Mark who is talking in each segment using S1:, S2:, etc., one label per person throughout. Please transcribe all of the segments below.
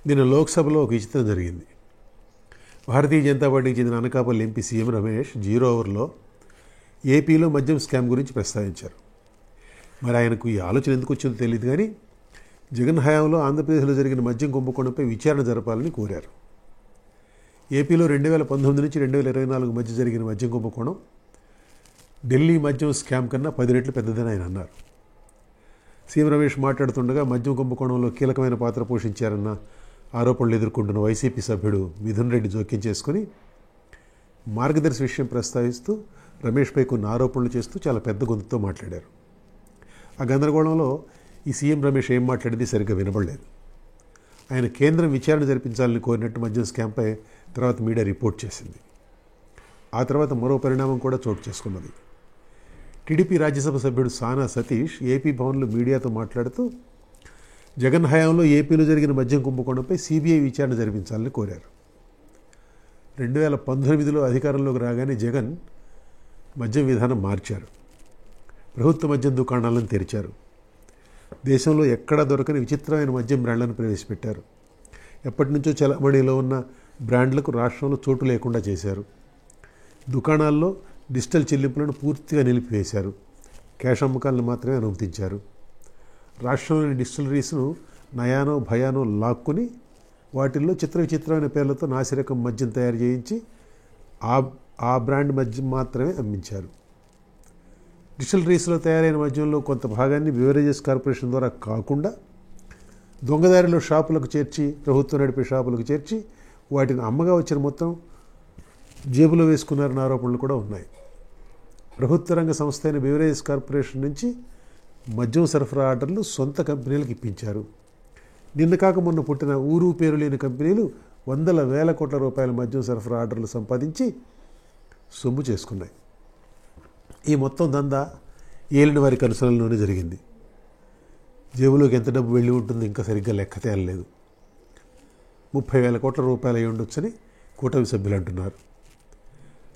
S1: నిన్న లోక్సభలో ఒక విచిత్రం జరిగింది. భారతీయ జనతా పార్టీకి చెందిన అనకాపల్లి ఎంపీ సీఎం రమేష్ 0 ఓవర్లో ఏపీలో మద్యం స్కామ్ గురించి ప్రస్తావించారు. మరి ఆయనకు ఈ ఆలోచన ఎందుకు వచ్చిందో తెలియదు, కానీ జగన్ హయాంలో ఆంధ్రప్రదేశ్లో జరిగిన మద్యం కుంభకోణంపై విచారణ జరపాలని కోరారు. ఏపీలో 2019 నుంచి 2024 మధ్య జరిగిన మద్యం కుంభకోణం ఢిల్లీ మద్యం స్కామ్ కన్నా 10 రెట్లు పెద్దదని ఆయన అన్నారు. సీఎం రమేష్ మాట్లాడుతుండగా మద్యం కుంభకోణంలో కీలకమైన పాత్ర పోషించారన్న ఆరోపణలు ఎదుర్కొంటున్న వైసీపీ సభ్యుడు మిథున్ రెడ్డి జోక్యం చేసుకుని మార్గదర్శి విషయం ప్రస్తావిస్తూ రమేష్పై కొన్ని ఆరోపణలు చేస్తూ చాలా పెద్ద గొంతుతో మాట్లాడారు. ఆ గందరగోళంలో ఈ సీఎం రమేష్ ఏం మాట్లాడింది సరిగ్గా వినబడలేదు. ఆయన కేంద్రం విచారణ జరిపించాలని కోరినట్టు మద్యం స్కామ్పై తర్వాత మీడియా రిపోర్ట్ చేసింది. ఆ తర్వాత మరో పరిణామం కూడా చోటు చేసుకున్నది. టీడీపీ రాజ్యసభ సభ్యుడు సానా సతీష్ ఏపీ భవన్లో మీడియాతో మాట్లాడుతూ జగన్ హయాంలో ఏపీలో జరిగిన మద్యం కుంభకోణంపై సిబిఐ విచారణ జరిపించాలని కోరారు. 2019లో అధికారంలోకి రాగానే జగన్ మద్యం విధానం మార్చారు. ప్రభుత్వ మద్యం దుకాణాలను తెరిచారు. దేశంలో ఎక్కడా దొరకని విచిత్రమైన మద్యం బ్రాండ్లను ప్రవేశపెట్టారు. ఎప్పటి నుంచో చలామణిలో ఉన్న బ్రాండ్లకు రాష్ట్రంలో చోటు లేకుండా చేశారు. దుకాణాల్లో డిజిటల్ చెల్లింపులను పూర్తిగా నిలిపివేశారు. క్యాష్ అమ్మకాలను మాత్రమే అనుమతించారు. రాష్ట్రంలోని డిస్టిలరీస్ను నయానో భయానో లాక్కుని వాటిల్లో విచిత్రమైన పేర్లతో నాసిరకం మద్యం తయారు చేయించి ఆ బ్రాండ్ మద్యం మాత్రమే అమ్మించారు. డిస్టిలరీస్లో తయారైన మద్యంలో కొంత భాగాన్ని బెవరేజెస్ కార్పొరేషన్ ద్వారా కాకుండా దొంగదారిలో షాపులకు చేర్చి, ప్రభుత్వం నడిపే షాపులకు చేర్చి వాటిని అమ్మగా వచ్చిన మొత్తం జేబులో వేసుకున్నారన్న ఆరోపణలు కూడా ఉన్నాయి. ప్రభుత్వ రంగ సంస్థ అయిన బెవరేజెస్ కార్పొరేషన్ నుంచి మద్యం సరఫరా ఆర్డర్లు సొంత కంపెనీలకు ఇప్పించారు. నిన్న కాక మొన్న పుట్టిన ఊరు పేరు లేని కంపెనీలు వందల వేల కోట్ల రూపాయల మద్యం సరఫరా ఆర్డర్లు సంపాదించి సొమ్ము చేసుకున్నాయి. ఈ మొత్తం దందా ఏలిన వారి కనుసనలోనే జరిగింది. జేబులోకి ఎంత డబ్బు వెళ్ళి ఉంటుంది ఇంకా సరిగ్గా లెక్క తేలలేదు. 30,000 కోట్ల రూపాయలు అయి ఉండొచ్చని కూటమి సభ్యులు అంటున్నారు.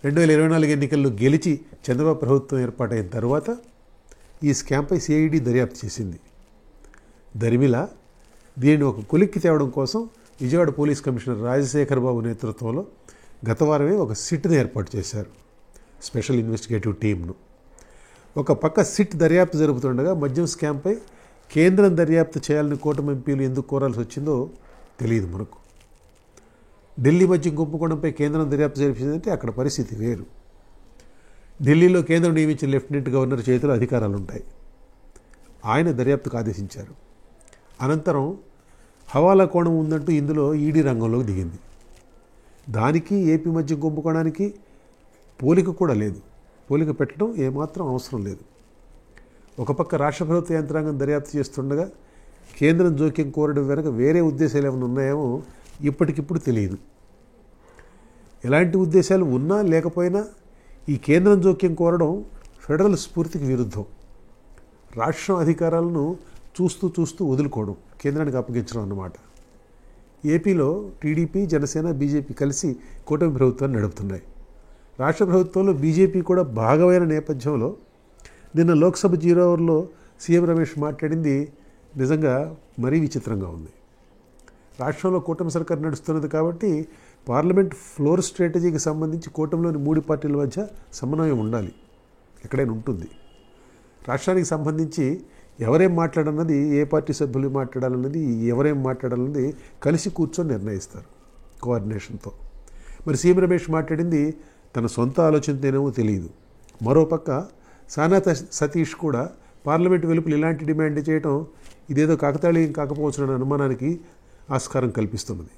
S1: 2024 ఎన్నికల్లో గెలిచి చంద్రబాబు ప్రభుత్వం ఏర్పాటైన తర్వాత ఈ స్కామ్పై సిఐడి దర్యాప్తు చేసింది. దరిమిల దీనిని ఒక కొలిక్కి తేవడం కోసం విజయవాడ పోలీస్ కమిషనర్ రాజశేఖర్ బాబు నేతృత్వంలో గత వారమే ఒక సిట్ను ఏర్పాటు చేశారు, స్పెషల్ ఇన్వెస్టిగేటివ్ టీమ్ను. ఒక పక్క సిట్ దర్యాప్తు జరుపుతుండగా మద్యం స్కామ్పై కేంద్రం దర్యాప్తు చేయాలని కూటమి ఎంపీలు ఎందుకు కోరాల్సి వచ్చిందో తెలియదు మనకు. ఢిల్లీ మద్యం కుంభకోణంపై కేంద్రం దర్యాప్తు జరిపించిందంటే అక్కడ పరిస్థితి వేరు. ఢిల్లీలో కేంద్రం నియమించిన లెఫ్టినెంట్ గవర్నర్ చేతిలో అధికారాలు ఉంటాయి. ఆయన దర్యాప్తుకు ఆదేశించారు. అనంతరం హవాలా కోణం ఉందంటూ ఇందులో ఈడీ రంగంలోకి దిగింది. దానికి ఏపీ మద్యం కుంభకోణానికి పోలిక కూడా లేదు. పోలిక పెట్టడం ఏమాత్రం అవసరం లేదు. ఒక పక్క రాష్ట్ర ప్రభుత్వ యంత్రాంగం దర్యాప్తు చేస్తుండగా కేంద్రం జోక్యం కోరడం వెనక వేరే ఉద్దేశాలు ఏమైనా ఉన్నాయేమో ఇప్పటికిప్పుడు తెలియదు. ఎలాంటి ఉద్దేశాలు ఉన్నా లేకపోయినా ఈ కేంద్రం జోక్యం కోరడం ఫెడరల్ స్ఫూర్తికి విరుద్ధం. రాష్ట్రం అధికారాలను చూస్తూ వదులుకోవడం, కేంద్రానికి అప్పగించడం అన్నమాట. ఏపీలో టీడీపీ, జనసేన, బీజేపీ కలిసి కూటమి ప్రభుత్వాన్ని నడుపుతున్నాయి. రాష్ట్ర ప్రభుత్వంలో బీజేపీ కూడా భాగమైన నేపథ్యంలో నిన్న లోక్సభ 0 ఓవర్లో సీఎం రమేష్ మాట్లాడింది నిజంగా మరీ విచిత్రంగా ఉంది. రాష్ట్రంలో కూటమి సర్కార్ నడుస్తున్నది కాబట్టి పార్లమెంట్ ఫ్లోర్ స్ట్రాటజీకి సంబంధించి కూటమిలోని 3 పార్టీల మధ్య సమన్వయం ఉండాలి, ఎక్కడైనా ఉంటుంది. రాష్ట్రానికి సంబంధించి ఎవరేం మాట్లాడాలన్నది, ఏ పార్టీ సభ్యులు మాట్లాడాలన్నది, ఎవరేం మాట్లాడాలన్నది కలిసి కూర్చొని నిర్ణయిస్తారు కోఆర్డినేషన్తో. మరి సీఎం రమేష్ మాట్లాడింది తన సొంత ఆలోచనతోనేమో తెలియదు. మరోపక్క సానా సతీష్ కూడా పార్లమెంటు వెలుపల ఇలాంటి డిమాండ్ చేయడం ఇదేదో కాకతాళీయం కాకపోవచ్చునన్న అనుమానానికి ఆస్కారం కల్పిస్తున్నది.